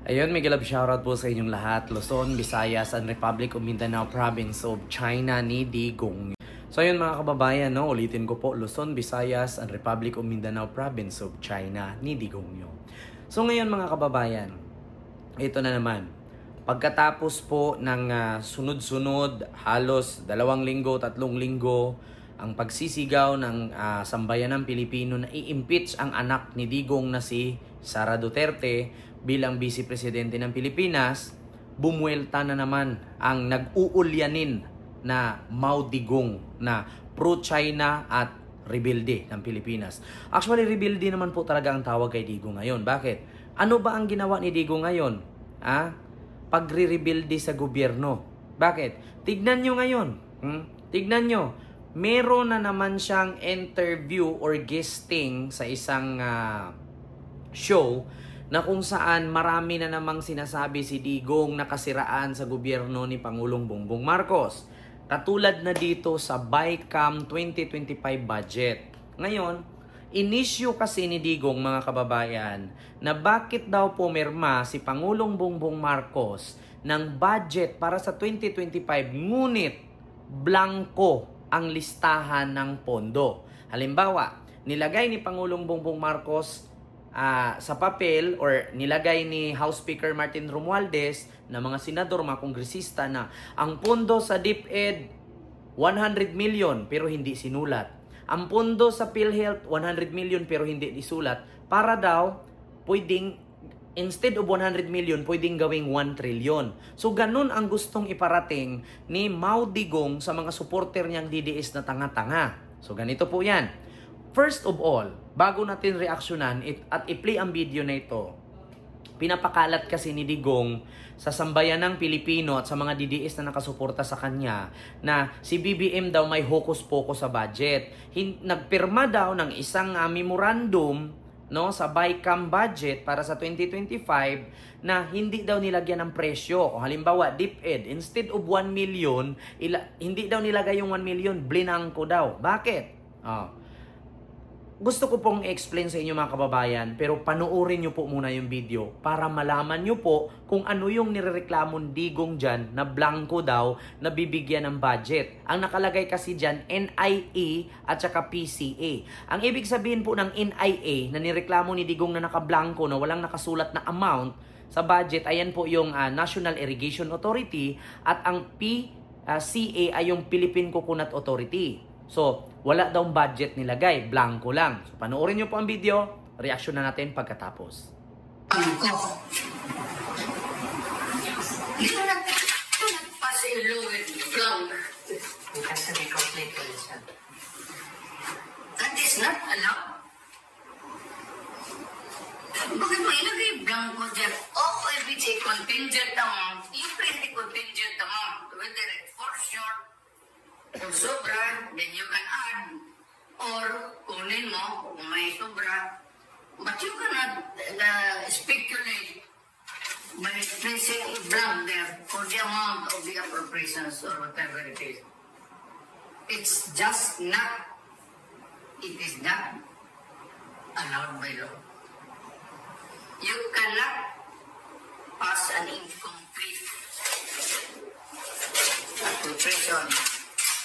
Ayun, may galab shoutout po sa inyong lahat. Luzon, Visayas, and Republic of Mindanao Province of China ni Digong. So ayun mga kababayan, no, ulitin ko po, Luzon, Visayas, and Republic of Mindanao Province of China ni Digong. So ngayon mga kababayan, ito na naman. Pagkatapos po ng sunod-sunod, halos 2 linggo, 3 linggo, ang pagsisigaw ng sambayanang Pilipino na i-impeach ang anak ni Digong na si Sara Duterte bilang Vice Presidente ng Pilipinas, bumuelta na naman ang nag-uulyanin na Mao Digong na pro-China at rebelde ng Pilipinas. Actually, rebelde naman po talaga ang tawag kay Digong ngayon. Bakit? Ano ba ang ginawa ni Digong ngayon? Pagre-rebelde sa gobyerno. Bakit? Tignan nyo ngayon. Tignan nyo. Meron na naman siyang interview or guesting sa isang show na kung saan marami na namang sinasabi si Digong na kasiraan sa gobyerno ni Pangulong Bongbong Marcos. Katulad na dito sa BICAM 2025 budget. Ngayon, inisyu kasi ni Digong mga kababayan na bakit daw pumirma si Pangulong Bongbong Marcos ng budget para sa 2025 ngunit blanco ang listahan ng pondo. Halimbawa, nilagay ni Pangulong Bongbong Marcos sa papel or nilagay ni House Speaker Martin Romualdez na mga senador, mga kongresista na ang pondo sa DepEd 100 million pero hindi sinulat. Ang pondo sa PhilHealth 100 million pero hindi isulat para daw pwedeng instead of 100 million pwedeng gawing 1 trillion. So ganun ang gustong iparating ni Mao Digong sa mga supporter niyang DDS na tanga-tanga. So ganito po 'yan. First of all, bago natin reaksyonan at i-play ang video na ito, pinapakalat kasi ni Digong sa sambayanang Pilipino at sa mga DDS na nakasuporta sa kanya na si BBM daw may hokus-pokus sa budget. Nagpirma daw ng isang memorandum sa BICAM budget para sa 2025 na hindi daw nilagyan ng presyo. Kung halimbawa, DepEd, instead of 1 million, hindi daw nilagay yung 1 million, blinangko daw. Bakit? Gusto ko pong i-explain sa inyo mga kababayan, pero panuorin nyo po muna yung video para malaman nyo po kung ano yung nirereklamong Digong dyan na blanco daw na bibigyan ng budget. Ang nakalagay kasi dyan, NIA at saka PCA. Ang ibig sabihin po ng NIA na nireklamo ni Digong na nakablanco na walang nakasulat na amount sa budget, ayan po yung National Irrigation Authority at ang PCA ay yung Philippine Coconut Authority. So, wala daw budget nilagay, blanco lang. So, panoorin nyo po ang video, reaction na natin pagkatapos. Ito nagpasilugin lang. Kasi may complete siya. That is not allowed. Bakit mo ilagay blanco dyan? if it's a contingent amount, you print the contingent amount. Whether it's for short, kung sobra, then you can add. Or kunin mo kung may sobra. But you cannot speculate by placing a blank there for the amount of the appropriations or whatever it is. It's just not, it is not allowed by law. You cannot pass an incomplete appropriation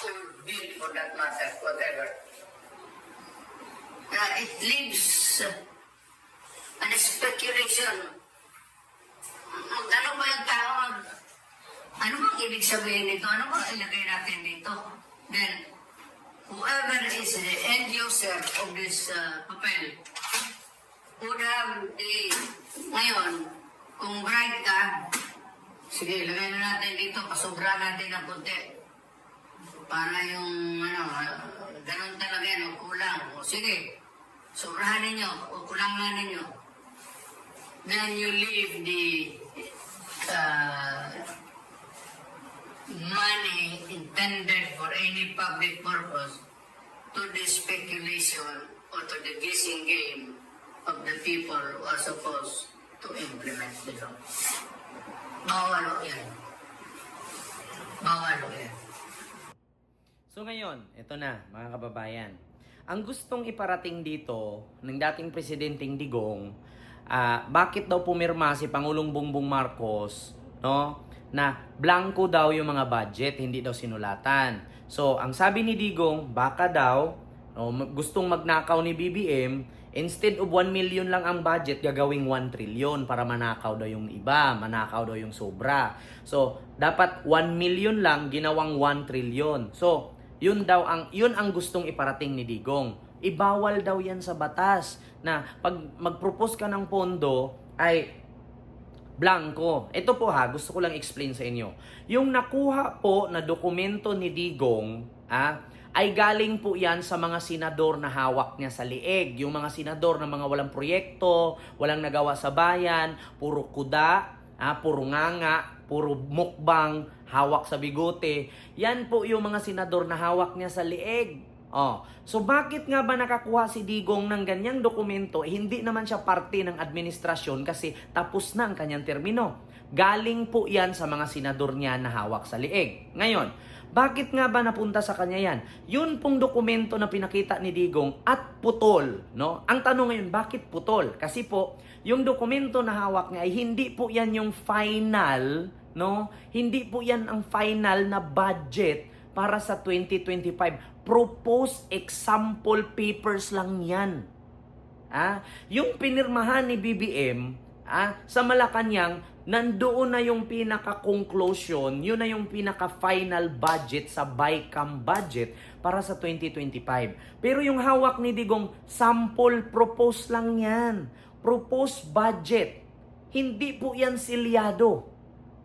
or bill for that matter, whatever. It leaves an speculation. Ano ba yung tawag? Ano bang ibig sabihin nito? Ano bang ilagay natin dito? Then, whoever is the end user of this papel would have the, ngayon, kung bright ka, sige, ilagay na natin dito, pasobra natin ng konti. Para yung, ganun talaga yan, o kulang. O sige, sobrahan ninyo, o kulang na ninyo. Then you leave the money intended for any public purpose to the speculation or to the guessing game of the people who are supposed to implement the law. Bawal o yan. Bawal o yan. So ngayon, ito na mga kababayan. Ang gustong iparating dito ng dating presidenteng Digong bakit daw pumirma si Pangulong Bongbong Marcos, no, na blanco daw yung mga budget, hindi daw sinulatan. So, ang sabi ni Digong, baka daw, no, gustong magnakaw ni BBM, instead of 1 million lang ang budget, gagawing 1 trillion para manakaw daw yung iba, manakaw daw yung sobra. So, dapat 1 million lang, ginawang 1 trillion. So, yun ang gustong iparating ni Digong. Ibawal daw yan sa batas na pag mag-propose ka ng pondo ay blanco. Ito po gusto ko lang explain sa inyo. Yung nakuha po na dokumento ni Digong, ay galing po yan sa mga senador na hawak niya sa liig. Yung mga senador na mga walang proyekto, walang nagawa sa bayan, puro kuda, puro nganga, puro mukbang, hawak sa bigote. Yan po yung mga senador na hawak niya sa liig. So bakit nga ba nakakuha si Digong ng ganyang dokumento? Hindi naman siya parte ng administrasyon kasi tapos na ang kanyang termino. Galing po yan sa mga senador niya na hawak sa liig. Ngayon, bakit nga ba napunta sa kanya yan? Yun pong dokumento na pinakita ni Digong at putol, no? Ang tanong ngayon, bakit putol? Kasi po, yung dokumento na hawak niya ay hindi po yan yung final, no? Hindi po yan ang final na budget para sa 2025. Proposed example papers lang yan. Yung pinirmahan ni BBM sa Malacanang, nandoon na yung pinaka-conclusion, yun na yung pinaka-final budget sa BICAM budget para sa 2025. Pero yung hawak ni Digong, sample propose lang yan. Proposed budget. Hindi po yan silyado.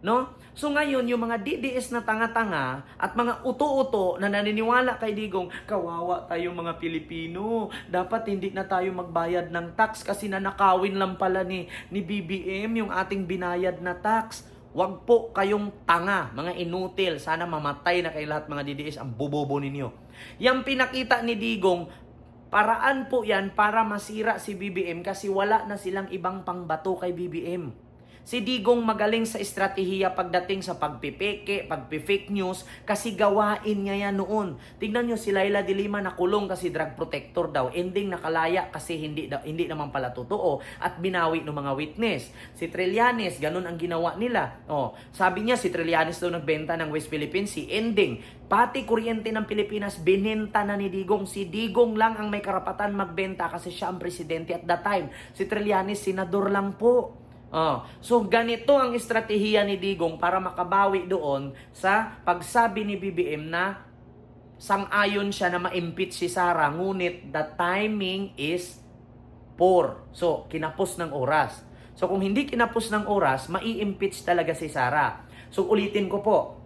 No? So ngayon, yung mga DDS na tanga-tanga at mga uto-uto na naniniwala kay Digong, kawawa tayo mga Pilipino. Dapat hindi na tayo magbayad ng tax kasi nanakawin lang pala ni BBM yung ating binayad na tax. Wag po kayong tanga, mga inutil. Sana mamatay na kayo lahat mga DDS, ang bobobo ninyo. Yang pinakita ni Digong, paraan po yan para masira si BBM kasi wala na silang ibang pangbato kay BBM. Si Digong magaling sa estratehiya pagdating sa pagpipeke, pagpifake news, kasi gawain niya yan noon. Tignan nyo si Laila de Lima nakulong kasi drug protector daw. Ending nakalaya kasi hindi naman pala totoo at binawi ng mga witness. Si Trillanes, ganun ang ginawa nila. Sabi niya si Trillanes daw nagbenta ng West Philippine Sea. Ending, pati kuryente ng Pilipinas binenta na ni Digong. Si Digong lang ang may karapatan magbenta kasi siya ang presidente at that time. Si Trillanes, senador lang po. So ganito ang estratehiya ni Digong para makabawi doon sa pagsabi ni BBM na sang-ayon siya na ma-impeach si Sara, ngunit the timing is poor. So kinapos ng oras. So kung hindi kinapos ng oras, mai-impeach talaga si Sara. So ulitin ko po,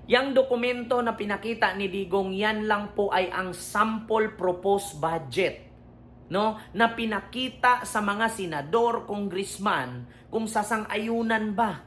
yang dokumento na pinakita ni Digong, yan lang po ay ang sample proposed budget, no, na pinakita sa mga senador, congressman, kung sasang-ayunan ba.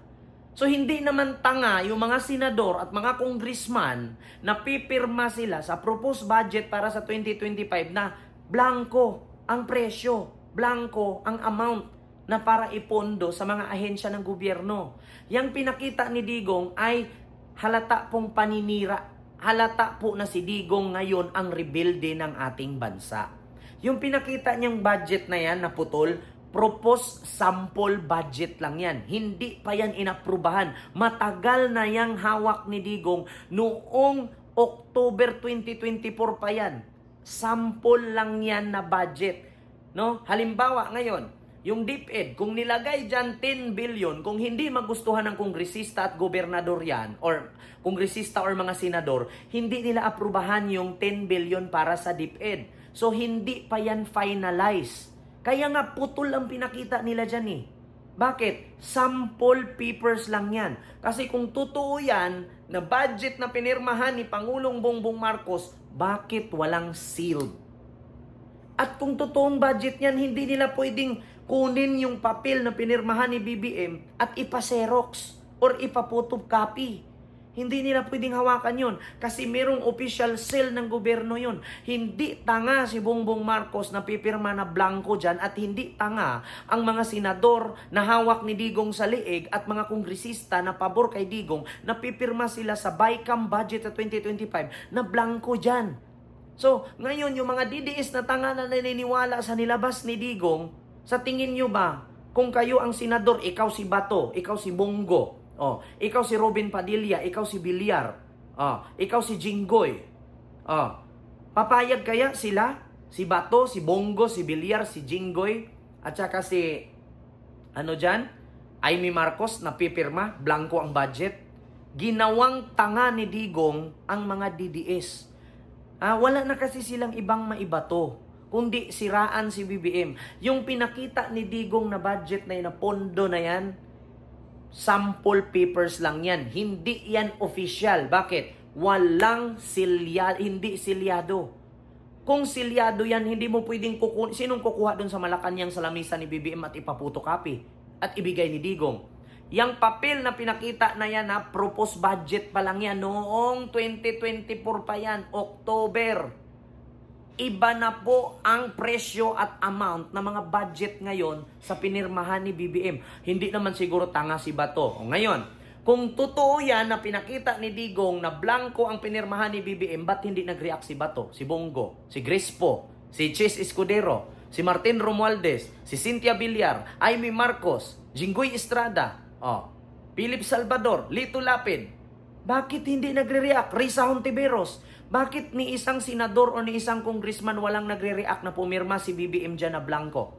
So hindi naman tanga yung mga senador at mga congressman na pipirma sila sa proposed budget para sa 2025 na blanco ang presyo, blanco ang amount na para ipondo sa mga ahensya ng gobyerno. Yang pinakita ni Digong ay halata pong paninira. Halata po na si Digong ngayon ang rebelde ng ating bansa. Yung pinakita niyang budget na yan na putol, proposed sample budget lang yan. Hindi pa yan inaprubahan. Matagal na yang hawak ni Digong. Noong October 2024 pa yan. Sample lang yan na budget. No? Halimbawa ngayon, yung DepEd, kung nilagay dyan 10 billion, kung hindi magustuhan ng kongresista at gobernador yan, or kongresista or mga senador, hindi nila aprubahan yung 10 billion para sa DepEd. So, hindi pa yan finalize. Kaya nga, putol ang pinakita nila dyan . Bakit? Sample papers lang yan. Kasi kung totoo yan, na budget na pinirmahan ni Pangulong Bongbong Marcos, bakit walang sealed? At kung totoong budget yan, hindi nila pwedeng kunin yung papel na pinirmahan ni BBM at ipa-xerox or ipa-photocopy. Hindi nila pwedeng hawakan yun kasi merong official seal ng gobyerno yun. Hindi tanga si Bongbong Marcos na pipirma na blanco dyan at hindi tanga ang mga senador na hawak ni Digong sa liig at mga kongresista na pabor kay Digong na pipirma sila sa BICAM budget sa 2025 na blanco dyan. So, ngayon yung mga DDS na tanga na naniniwala sa nilabas ni Digong, sa tingin nyo ba, Kung kayo ang senador, ikaw si Bato, ikaw si Bongo, ikaw si Robin Padilla, ikaw si Villar, ikaw si Jinggoy, papayag kaya sila? Si Bato, si Bongo, si Villar, si Jinggoy, at saka si, Amy Marcos na pipirma, blanco ang budget. Ginawang tanga ni Digong ang mga DDS. Wala na kasi silang ibang maibato, kundi siraan si BBM. Yung pinakita ni Digong na budget na yun, na pondo na yan, sample papers lang yan. Hindi yan official. Bakit? Hindi silyado. Kung silyado yan, hindi mo pwedeng sinong kukuha doon sa Malacanang sa lamisa ni BBM at ipapotocopy at ibigay ni Digong? Yang papel na pinakita na yan, proposed budget pa lang yan, noong 2024 pa yan, October. Iba na po ang presyo at amount ng mga budget ngayon sa pinirmahan ni BBM. Hindi naman siguro tanga si Bato. Ngayon, kung totoo yan na pinakita ni Digong na blanco ang pinirmahan ni BBM, ba't hindi nag-react si Bato, si Bongo, si Crispo, si Chis Escudero, si Martin Romualdez, si Cynthia Villar, Amy Marcos, Jinggoy Estrada, Philip Salvador, Lito Lapid? Bakit hindi nagre-react? Risa Hontiveros, bakit ni isang senador o ni isang congressman walang nagre-react na pumirma si BBM dyan na blanco?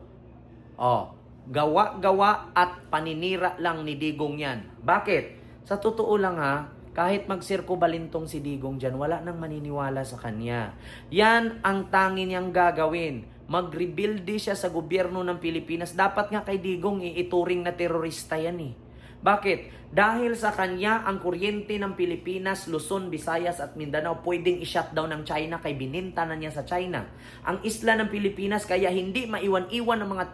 Gawa-gawa at paninira lang ni Digong yan. Bakit? Sa totoo lang kahit magsirko balintong si Digong dyan, wala nang maniniwala sa kanya. Yan ang tangi niyang gagawin. Mag-rebuild siya sa gobyerno ng Pilipinas. Dapat nga kay Digong ituring na terorista yan Bakit? Dahil sa kanya, ang kuryente ng Pilipinas, Luzon, Visayas at Mindanao pwedeng i-shutdown ng China kay bininta na niya sa China. Ang isla ng Pilipinas kaya hindi maiwan-iwan ng mga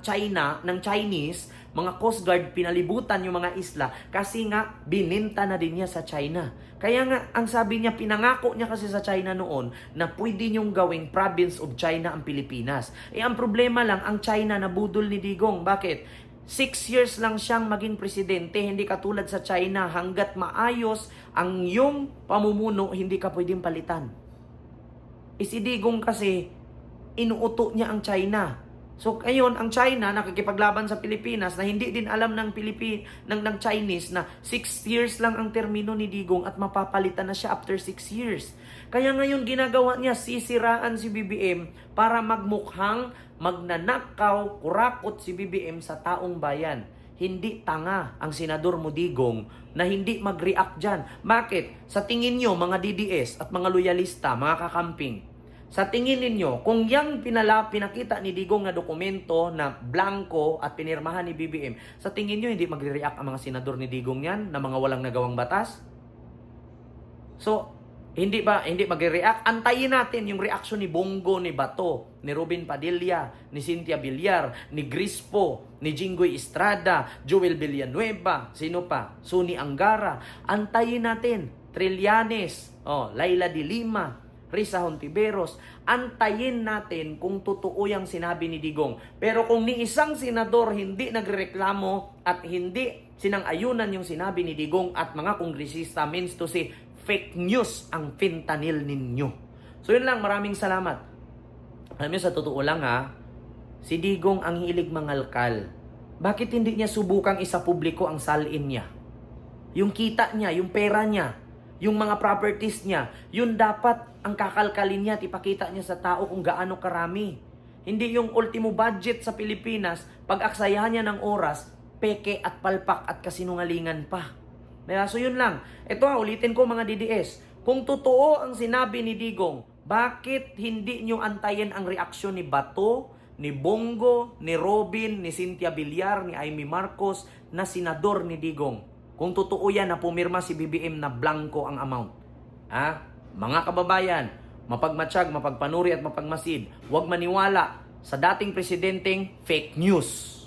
Chinese, mga Coast Guard, pinalibutan yung mga isla kasi nga bininta na din niya sa China. Kaya nga, ang sabi niya, pinangako niya kasi sa China noon na pwede niyong gawing province of China ang Pilipinas. Ang problema lang, ang China nabudol ni Digong. Bakit? 6 years lang siyang maging presidente, hindi katulad sa China, hanggat maayos ang iyong pamumuno, hindi ka pwedeng palitan. Si Digong kasi, inuuto niya ang China. So, ngayon, ang China nakikipaglaban sa Pilipinas na hindi din alam ng Chinese na 6 years lang ang termino ni Digong at mapapalitan na siya after 6 years. Kaya ngayon, ginagawa niya, sisiraan si BBM para magmukhang magnanakaw, kurakot si BBM sa taong bayan. Hindi tanga ang Senador Digong na hindi mag-react dyan. Bakit? Sa tingin nyo, mga DDS at mga loyalista, mga kakamping, sa tingin ninyo, kung yung pinakita ni Digong na dokumento na blanco at pinirmahan ni BBM, sa tingin nyo hindi magre-react ang mga senador ni Digong yan na mga walang nagawang batas? So, hindi magre-react? Antayin natin yung reaksyon ni Bongo, ni Bato, ni Robin Padilla, ni Cynthia Villar, ni Crispo, ni Jinggoy Estrada, Joel Villanueva, sino pa? Suni Angara. Antayin natin. Trillanes, Laila de Lima, Risa Hontiveros. Antayin natin kung totoo yung sinabi ni Digong. Pero kung ni isang senador hindi nagreklamo at hindi sinang-ayunan yung sinabi ni Digong at mga kongresista, means to say, fake news ang fentanyl ninyo. So yun lang, maraming salamat. Alam niyo, sa totoo lang si Digong ang hilig mangalkal. Bakit hindi niya subukang isa publiko ang salin niya? Yung kita niya, yung pera niya, yung mga properties niya, yun dapat ang kakalkalin niya at ipakita niya sa tao kung gaano karami. Hindi yung ultimo budget sa Pilipinas, pag-aksayahan niya ng oras, peke at palpak at kasinungalingan pa. So yun lang. Ito ulitin ko mga DDS. Kung totoo ang sinabi ni Digong, bakit hindi nyo antayin ang reaksyon ni Bato, ni Bongo, ni Robin, ni Cynthia Villar, ni Amy Marcos, na senador ni Digong? Kung totoo yan na pumirma si BBM na blanco ang amount. Mga kababayan, mapagmatsyag, mapagpanuri at mapagmasid, huwag maniwala sa dating presidenteng fake news.